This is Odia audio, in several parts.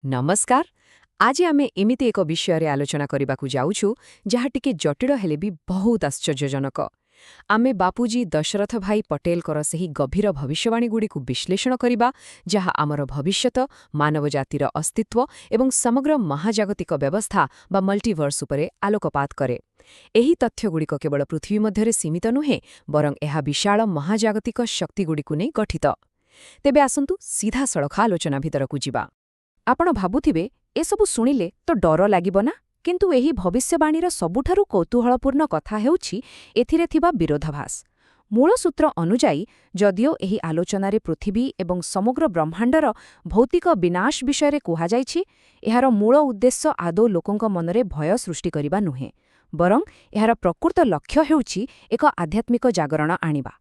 नमस्कार। आज आमे एमिति एक विषय आलोचना करबाकू जाउछु जहा टिके जटिल हेले भी बहुत आश्चर्यजनक। आमे बापूजी दशरथ भाई पटेल कर सही गभीर भविष्यवाणी गुडी को विश्लेषण करिबा जहा आमर भविष्यत मानव जातिर अस्तित्व एवं समग्र महाजागतिक व्यवस्था बा मल्टीवर्स उपरे आलोकपात करे। एही तथ्यगुड़िक केवल पृथ्वी मध्यरे सीमित नुहे बरं एहा विशाल महाजागतिक शक्तिगुड़िकु नै गठित। तेबे आसंतु सीधा सड़क आलोचना भितरकू जिबा। आपण भाबुथिबे एसबु शुणिले तो डर लागिबो ना, किंतु एही भविष्यवाणीर सबुठारु कौतूहलपूर्ण कथा हेउछि एथिरे थिबा विरोधाभास। मूल सूत्र अनुजाई जदिओ एही आलोचनारे पृथ्वी एवं समग्र ब्रह्मांडर भौतिक विनाश विषय कुहा जाइछि, एहार मूल उद्देश्य आदौ लोकंक मनरे भय सृष्टि करिबा नुहे, बरं एहार प्रकृत लक्ष्य हेउछि एक आध्यात्मिक जागरण आनिबा।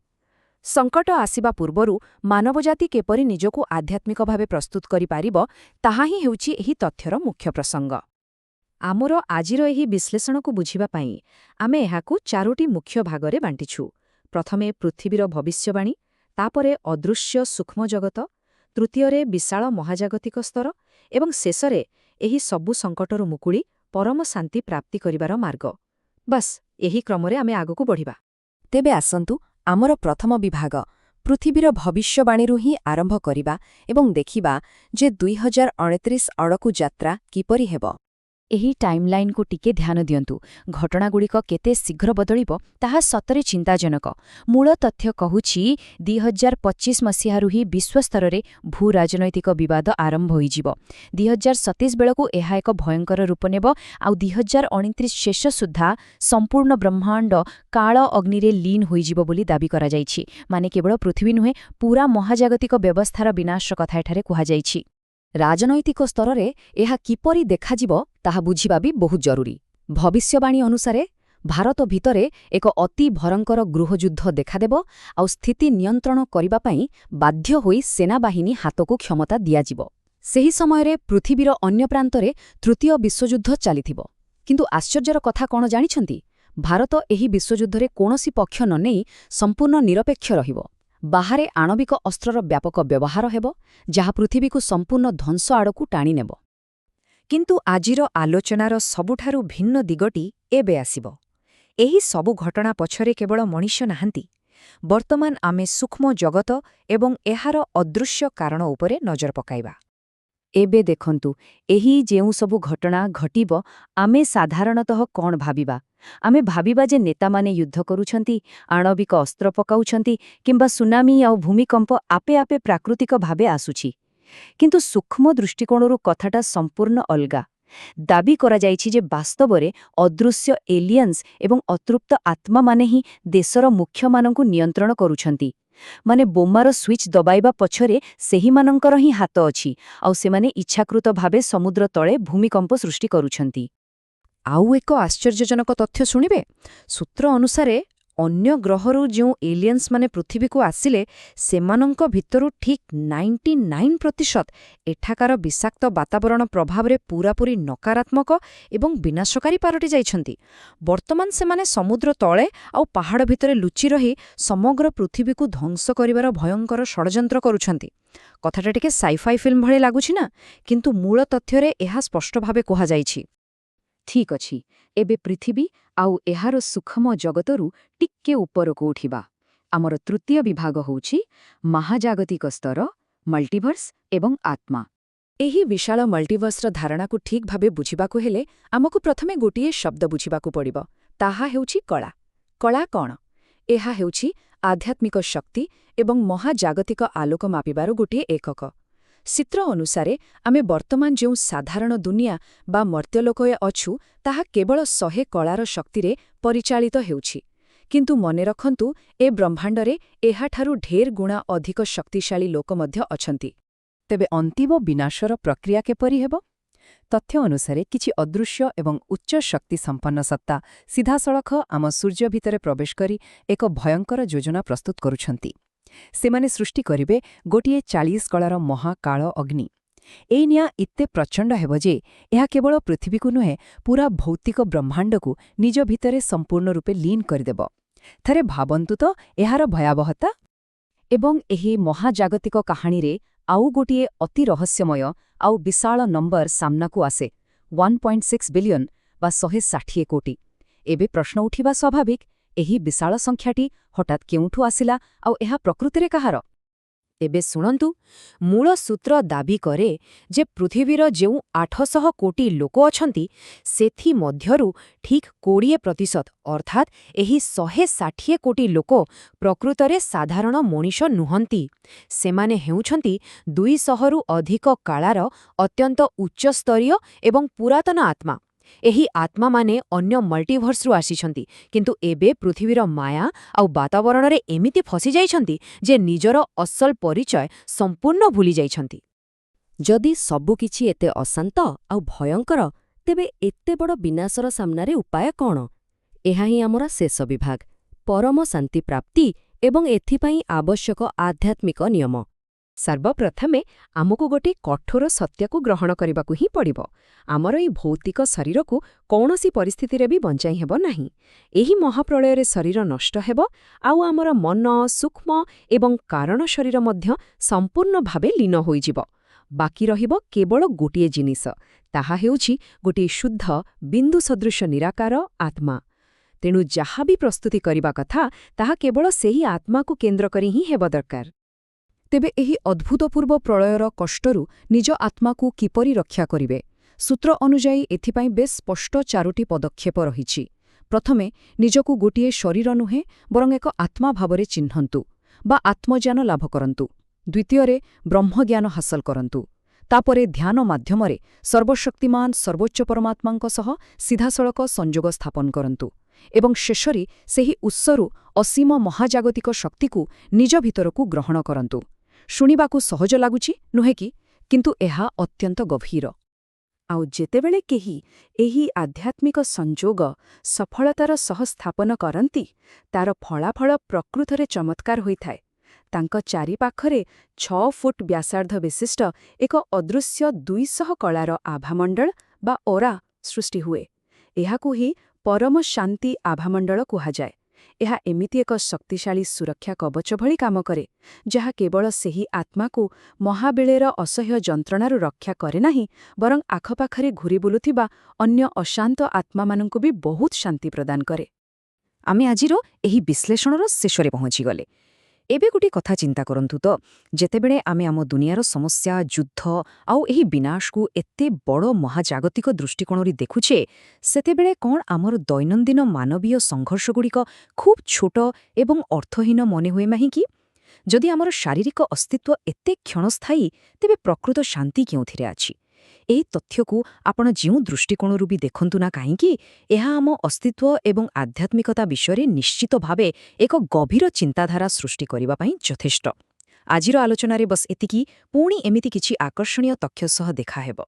संकट आसिबा पूर्वरु मानवजाति केपरि निजको आध्यात्मिक भावे प्रस्तुत करि पारिबो ताहा ही हेउछि एही तथ्यर मुख्य प्रसंग। आमर आजिर एही विश्लेषणକୁ बुझिबा पई आमे एहाकु चारोटी मुख्य भागरे बांटिछु। प्रथमे पृथ्वीर भविष्यवाणी, तापरे अदृश्य सूक्ष्म जगत, तृतीयरे विशाल महाजागतिक स्तर एवं शेषरे एही सबु संकटर मुकुଳି परम शांति प्राप्ति करिबार मार्ग। बस एही क्रमरे आमे आगकु बढ़िबा। तेबे आसंतु आमर प्रथम विभाग पृथ्वीर भविष्यवाणीरु ही आरंभ करिबा एवं देखिबा जे 2029 अड़कु यात्रा किपरि हेबो। एही टाइमलाइन को टिके ध्यान दियंतु। घटनागुड़िक केते शीघ्र बदलिबो ताहा सतरे चिंताजनक। मूल तथ्य कहुछि 2025 मसीहारु ही विश्वस्तରରେ भू राजनैतिक विवाद आरंभ होइजिबो। 2027 बेलकु एहा एक भयंकर रूप नेबो आउ 2029 शेष सुद्धा संपूर्ण ब्रह्मांड काल अग्निरे लीन होइजिबो बोली दाबी करा जाइछि। माने केवल पृथ्वी नुहे पूरा महाजागतिक व्यवस्थार विनाश कथा एठारे कुहा जाइछि। राजनैतिक स्तରରେ ଏହା କିପରି ଦେଖାଯିବ ତାହା ବୁଝିବା ବି ବହୁତ ଜରୁରୀ। ଭବିଷ୍ୟବାଣୀ ଅନୁସାରେ ଭାରତ ଭିତରେ ଏକ ଅତି ଭୟଙ୍କର ଗୃହଯୁଦ୍ଧ ଦେଖାଦେବ ଆଉ ସ୍ଥିତି ନିୟନ୍ତ୍ରଣ କରିବା ପାଇଁ ବାଧ୍ୟ ହୋଇ ସେନାବାହିନୀ ହାତକୁ କ୍ଷମତା ଦିଆଯିବ। ସେହି ସମୟରେ ପୃଥିବୀର ଅନ୍ୟ ପ୍ରାନ୍ତରେ ତୃତୀୟ ବିଶ୍ୱଯୁଦ୍ଧ ଚାଲିଥିବ। କିନ୍ତୁ ଆଶ୍ଚର୍ଯ୍ୟର କଥା କ'ଣ ଜାଣିଛନ୍ତି? ଭାରତ ଏହି ବିଶ୍ୱଯୁଦ୍ଧରେ କୌଣସି ପକ୍ଷ ନ ନେଇ ସମ୍ପୂର୍ଣ୍ଣ ନିରପେକ୍ଷ ରହିବ। ବାହାରେ ଆଣବିକ ଅସ୍ତ୍ରର ବ୍ୟାପକ ବ୍ୟବହାର ହେବ, ଯାହା ପୃଥିବୀକୁ ସମ୍ପୂର୍ଣ୍ଣ ଧ୍ୱଂସ ଆଡ଼କୁ ଟାଣି ନେବ। କିନ୍ତୁ ଆଜିର ଆଲୋଚନାର ସବୁଠାରୁ ଭିନ୍ନ ଦିଗଟି ଏବେ ଆସିବ। ଏହି ସବୁ ଘଟଣା ପଛରେ କେବଳ ମଣିଷ ନାହାନ୍ତି। ବର୍ତ୍ତମାନ ଆମେ ସୂକ୍ଷ୍ମ ଜଗତ ଏବଂ ଏହାର ଅଦୃଶ୍ୟ କାରଣ ଉପରେ ନଜର ପକାଇବା। ଏବେ ଦେଖନ୍ତୁ, ଏହି ଯେଉଁ ସବୁ ଘଟଣା ଘଟିବ, ଆମେ ସାଧାରଣତଃ କ'ଣ ଭାବିବା? ଆମେ ଭାବିବା ଯେ ନେତାମାନେ ଯୁଦ୍ଧ କରୁଛନ୍ତି, ଆଣବିକ ଅସ୍ତ୍ର ପକାଉଛନ୍ତି କିମ୍ବା ସୁନାମି ଆଉ ଭୂମିକମ୍ପ ଆପେ ଆପେ ପ୍ରାକୃତିକ ଭାବେ ଆସୁଛି। କିନ୍ତୁ ସୂକ୍ଷ୍ମ ଦୃଷ୍ଟିକୋଣରୁ କଥାଟା ସମ୍ପୂର୍ଣ୍ଣ ଅଲଗା। ଦାବି କରାଯାଇଛି ଯେ ବାସ୍ତବରେ ଅଦୃଶ୍ୟ ଏଲିୟନ୍ସ ଏବଂ ଅତୃପ୍ତ ଆତ୍ମାମାନେ ହିଁ ଦେଶର ମୁଖ୍ୟମାନଙ୍କୁ ନିୟନ୍ତ୍ରଣ କରୁଛନ୍ତି। ମାନେ ବୋମାର ସୁଇଚ୍ ଦବାଇବା ପଛରେ ସେହିମାନଙ୍କର ହିଁ ହାତ ଅଛି, ଆଉ ସେମାନେ ଇଚ୍ଛାକୃତ ଭାବେ ସମୁଦ୍ର ତଳେ ଭୂମିକମ୍ପ ସୃଷ୍ଟି କରୁଛନ୍ତି। ଆଉ ଏକ ଆଶ୍ଚର୍ଯ୍ୟଜନକ ତଥ୍ୟ ଶୁଣିବେ। ସୂତ୍ର ଅନୁସାରେ ଅନ୍ୟ ଗ୍ରହରୁ ଯେଉଁ ଏଲିୟନ୍ସ ମାନେ ପୃଥିବୀକୁ ଆସିଲେ, ସେମାନଙ୍କ ଭିତରୁ ଠିକ୍ 99% ଏଠାକାର ବିଷାକ୍ତ ବାତାବରଣ ପ୍ରଭାବରେ ପୂରାପୂରି ନକାରାତ୍ମକ ଏବଂ ବିନାଶକାରୀ ପାଲଟି ଯାଇଛନ୍ତି। ବର୍ତ୍ତମାନ ସେମାନେ ସମୁଦ୍ର ତଳେ ଆଉ ପାହାଡ଼ ଭିତରେ ଲୁଚି ରହି ସମଗ୍ର ପୃଥିବୀକୁ ଧ୍ୱଂସ କରିବାର ଭୟଙ୍କର ଷଡ଼ଯନ୍ତ୍ର କରୁଛନ୍ତି। କଥାଟା ଟିକେ ସାଇଫାଇ ଫିଲ୍ମ ଭଳି ଲାଗୁଛି ନା, କିନ୍ତୁ ମୂଳ ତଥ୍ୟରେ ଏହା ସ୍ପଷ୍ଟ ଭାବେ କୁହାଯାଇଛି। ଠିକ୍ ଅଛି, ଏବେ ପୃଥିବୀ ଆଉ ଏହାର ସୂକ୍ଷ୍ମ ଜଗତରୁ ଟିକେ ଉପରକୁ ଉଠିବା। ଆମର ତୃତୀୟ ବିଭାଗ ହେଉଛି ମହାଜାଗତିକ ସ୍ତର, ମଲ୍ଟିଭର୍ସ ଏବଂ ଆତ୍ମା। ଏହି ବିଶାଳ ମଲ୍ଟିଭର୍ସର ଧାରଣାକୁ ଠିକ୍ ଭାବେ ବୁଝିବାକୁ ହେଲେ ଆମକୁ ପ୍ରଥମେ ଗୋଟିଏ ଶବ୍ଦ ବୁଝିବାକୁ ପଡ଼ିବ। ତାହା ହେଉଛି କଳା। କଳା କ'ଣ? ଏହା ହେଉଛି ଆଧ୍ୟାତ୍ମିକ ଶକ୍ତି ଏବଂ ମହାଜାଗତିକ ଆଲୋକ ମାପିବାର ଗୋଟିଏ ଏକକ। ଚିତ୍ର ଅନୁସାରେ ଆମେ ବର୍ତ୍ତମାନ ଯେଉଁ ସାଧାରଣ ଦୁନିଆ ବା ମର୍ତ୍ତ୍ୟଲୋକରେ ଅଛୁ, ତାହା କେବଳ 100 କଳାର ଶକ୍ତିରେ ପରିଚାଳିତ ହେଉଛି। କିନ୍ତୁ ମନେ ରଖନ୍ତୁ, ଏ ବ୍ରହ୍ମାଣ୍ଡରେ ଏହାଠାରୁ ଢେର ଗୁଣା ଅଧିକ ଶକ୍ତିଶାଳୀ ଲୋକ ମଧ୍ୟ ଅଛନ୍ତି। ତେବେ ଅନ୍ତିମ ବିନାଶର ପ୍ରକ୍ରିୟା କିପରି ହେବ? ତଥ୍ୟ ଅନୁସାରେ କିଛି ଅଦୃଶ୍ୟ ଏବଂ ଉଚ୍ଚ ଶକ୍ତି ସମ୍ପନ୍ନ ସତ୍ତା ସିଧାସଳଖ ଆମ ସୂର୍ଯ୍ୟ ଭିତରେ ପ୍ରବେଶ କରି ଏକ ଭୟଙ୍କର ଯୋଜନା ପ୍ରସ୍ତୁତ କରୁଛନ୍ତି। ସେମାନେ ସୃଷ୍ଟି କରିବେ ଗୋଟିଏ 40 କଳାର ମହାକାଳ ଅଗ୍ନି। ଏହି ନିଆଁ ଏତେ ପ୍ରଚଣ୍ଡ ହେବ ଯେ ଏହା କେବଳ ପୃଥିବୀକୁ ନୁହେଁ, ପୂରା ଭୌତିକ ବ୍ରହ୍ମାଣ୍ଡକୁ ନିଜ ଭିତରେ ସମ୍ପୂର୍ଣ୍ଣ ରୂପେ ଲିନ୍ କରିଦେବ। ଥରେ ଭାବନ୍ତୁ ତ ଏହାର ଭୟାବହତା। ଏବଂ ଏହି ମହାଜାଗତିକ କାହାଣୀରେ ଆଉ ଗୋଟିଏ ଅତି ରହସ୍ୟମୟ ଆଉ ବିଶାଳ ନମ୍ବର ସାମ୍ନାକୁ ଆସେ 1.6 ବିଲିୟନ ବା 160 କୋଟି। ଏବେ ପ୍ରଶ୍ନ ଉଠିବା ସ୍ୱାଭାବିକ, ଏହି ବିଶାଳ ସଂଖ୍ୟାଟି ହଠାତ୍ କେଉଁଠୁ ଆସିଲା ଆଉ ଏହା ପ୍ରକୃତିରେ କାହାର? ଏବେ ଶୁଣନ୍ତୁ, ମୂଳ ସୂତ୍ର ଦାବି କରେ ଯେ ପୃଥିବୀର ଯେଉଁ 800 କୋଟି ଲୋକ ଅଛନ୍ତି, ସେଥିମଧ୍ୟରୁ ଠିକ୍ 20% ଅର୍ଥାତ୍ ଏହି 160 କୋଟି ଲୋକ ପ୍ରକୃତରେ ସାଧାରଣ ମଣିଷ ନୁହନ୍ତି। ସେମାନେ ହେଉଛନ୍ତି 200ରୁ ଅଧିକ କାଳାର ଅତ୍ୟନ୍ତ ଉଚ୍ଚସ୍ତରୀୟ ଏବଂ ପୁରାତନ ଆତ୍ମା। ଏହି ଆତ୍ମାମାନେ ଅନ୍ୟ ମଲ୍ଟିଭର୍ସରୁ ଆସିଛନ୍ତି, କିନ୍ତୁ ଏବେ ପୃଥିବୀର ମାୟା ଆଉ ବାତାବରଣରେ ଏମିତି ଫସିଯାଇଛନ୍ତି ଯେ ନିଜର ଅସଲ ପରିଚୟ ସମ୍ପୂର୍ଣ୍ଣ ଭୁଲି ଯାଇଛନ୍ତି। ଯଦି ସବୁକିଛି ଏତେ ଅଶାନ୍ତ ଆଉ ଭୟଙ୍କର, ତେବେ ଏତେ ବଡ଼ ବିନାଶର ସାମ୍ନାରେ ଉପାୟ କ'ଣ? ଏହା ହିଁ ଆମର ଶେଷ ବିଭାଗ, ପରମ ଶାନ୍ତି ପ୍ରାପ୍ତି ଏବଂ ଏଥିପାଇଁ ଆବଶ୍ୟକ ଆଧ୍ୟାତ୍ମିକ ନିୟମ। ସର୍ବପ୍ରଥମେ ଆମକୁ ଗୋଟିଏ କଠୋର ସତ୍ୟକୁ ଗ୍ରହଣ କରିବାକୁ ହିଁ ପଡ଼ିବ। ଆମର ଏହି ଭୌତିକ ଶରୀରକୁ କୌଣସି ପରିସ୍ଥିତିରେ ବି ବଞ୍ଚାଇ ହେବ ନାହିଁ। ଏହି ମହାପ୍ରଳୟରେ ଶରୀର ନଷ୍ଟ ହେବ, ଆଉ ଆମର ମନ, ସୂକ୍ଷ୍ମ ଏବଂ କାରଣ ଶରୀର ମଧ୍ୟ ସମ୍ପୂର୍ଣ୍ଣ ଭାବେ ଲୀନ ହୋଇଯିବ। ବାକି ରହିବ କେବଳ ଗୋଟିଏ ଜିନିଷ, ତାହା ହେଉଛି ଗୋଟିଏ ଶୁଦ୍ଧ, ବିନ୍ଦୁ ସଦୃଶ ନିରାକାର ଆତ୍ମା। ତେଣୁ ଯାହା ବି ପ୍ରସ୍ତୁତି କରିବା କଥା, ତାହା କେବଳ ସେହି ଆତ୍ମାକୁ କେନ୍ଦ୍ର କରି ହିଁ ହେବ ଦରକାର। ତେବେ ଏହି ଅଦ୍ଭୁତପୂର୍ବ ପ୍ରଳୟର କଷ୍ଟରୁ ନିଜ ଆତ୍ମାକୁ କିପରି ରକ୍ଷା କରିବେ? ସୂତ୍ର ଅନୁଯାୟୀ ଏଥିପାଇଁ ବେଶ୍ ସ୍ପଷ୍ଟ 4ଟି ପଦକ୍ଷେପ ରହିଛି। ପ୍ରଥମେ, ନିଜକୁ ଗୋଟିଏ ଶରୀର ନୁହେଁ ବରଂ ଏକ ଆତ୍ମା ଭାବରେ ଚିହ୍ନନ୍ତୁ ବା ଆତ୍ମଜ୍ଞାନ ଲାଭ କରନ୍ତୁ। ଦ୍ୱିତୀୟରେ, ବ୍ରହ୍ମଜ୍ଞାନ ହାସଲ କରନ୍ତୁ। ତାପରେ ଧ୍ୟାନ ମାଧ୍ୟମରେ ସର୍ବଶକ୍ତିମାନ ସର୍ବୋଚ୍ଚ ପରମାତ୍ମାଙ୍କ ସହ ସିଧାସଳଖ ସଂଯୋଗ ସ୍ଥାପନ କରନ୍ତୁ। ଏବଂ ଶେଷରେ ସେହି ଉତ୍ସରୁ ଅସୀମ ମହାଜାଗତିକ ଶକ୍ତିକୁ ନିଜ ଭିତରକୁ ଗ୍ରହଣ କରନ୍ତୁ। ଶୁଣିବାକୁ ସହଜ ଲାଗୁଛି, ନୁହେଁ କି? କିନ୍ତୁ ଏହା ଅତ୍ୟନ୍ତ ଗଭୀର। ଆଉ ଯେତେବେଳେ କେହି ଏହି ଆଧ୍ୟାତ୍ମିକ ସଂଯୋଗ ସଫଳତାର ସହ ସ୍ଥାପନ କରନ୍ତି, ତାର ଫଳାଫଳ ପ୍ରକୃତରେ ଚମତ୍କାର ହୋଇଥାଏ। ତାଙ୍କ ଚାରିପାଖରେ 6 ଫୁଟ ବ୍ୟାସାର୍ଦ୍ଧ ବିଶିଷ୍ଟ ଏକ ଅଦୃଶ୍ୟ 200 କଳାର ଆଭାମଣ୍ଡଳ ବା ଓରା ସୃଷ୍ଟି ହୁଏ। ଏହାକୁ ହିଁ ପରମ ଶାନ୍ତି ଆଭାମଣ୍ଡଳ କୁହାଯାଏ। ଏହା ଏମିତି ଏକ ଶକ୍ତିଶାଳୀ ସୁରକ୍ଷା କବଚ ଭଳି କାମ କରେ, ଯାହା କେବଳ ସେହି ଆତ୍ମାକୁ ମହାବିଳୟର ଅସହ୍ୟ ଯନ୍ତ୍ରଣାରୁ ରକ୍ଷା କରେ ନାହିଁ, ବରଂ ଆଖପାଖରେ ଘୁରି ବୁଲୁଥିବା ଅନ୍ୟ ଅଶାନ୍ତ ଆତ୍ମାମାନଙ୍କୁ ବି ବହୁତ ଶାନ୍ତି ପ୍ରଦାନ କରେ। ଆମେ ଆଜିର ଏହି ବିଶ୍ଳେଷଣର ଶେଷରେ ପହଞ୍ଚିଗଲେ। ଏବେ ଗୋଟିଏ କଥା ଚିନ୍ତା କରନ୍ତୁ ତ, ଯେତେବେଳେ ଆମେ ଆମ ଦୁନିଆର ସମସ୍ୟା, ଯୁଦ୍ଧ ଆଉ ଏହି ବିନାଶକୁ ଏତେ ବଡ଼ ମହାଜାଗତିକ ଦୃଷ୍ଟିକୋଣରୁ ଦେଖୁଛେ, ସେତେବେଳେ କ'ଣ ଆମର ଦୈନନ୍ଦିନ ମାନବୀୟ ସଂଘର୍ଷଗୁଡ଼ିକ ଖୁବ୍ ଛୋଟ ଏବଂ ଅର୍ଥହୀନ ମନେ ହୁଏ ନାହିଁ କି? ଯଦି ଆମର ଶାରୀରିକ ଅସ୍ତିତ୍ୱ ଏତେ କ୍ଷଣସ୍ଥାୟୀ, ତେବେ ପ୍ରକୃତ ଶାନ୍ତି କେଉଁଥିରେ ଅଛି? ଏହି ତଥ୍ୟକୁ ଆପଣ ଯେଉଁ ଦୃଷ୍ଟିକୋଣରୁ ବି ଦେଖନ୍ତୁ ନା କାହିଁକି, ଏହା ଆମ ଅସ୍ତିତ୍ୱ ଏବଂ ଆଧ୍ୟାତ୍ମିକତା ବିଷୟରେ ନିଶ୍ଚିତ ଭାବେ ଏକ ଗଭୀର ଚିନ୍ତାଧାରା ସୃଷ୍ଟି କରିବା ପାଇଁ ଯଥେଷ୍ଟ। ଆଜିର ଆଲୋଚନାରେ ବସ୍ ଏତିକି। ପୁଣି ଏମିତି କିଛି ଆକର୍ଷଣୀୟ ତଥ୍ୟ ସହ ଦେଖାହେବ।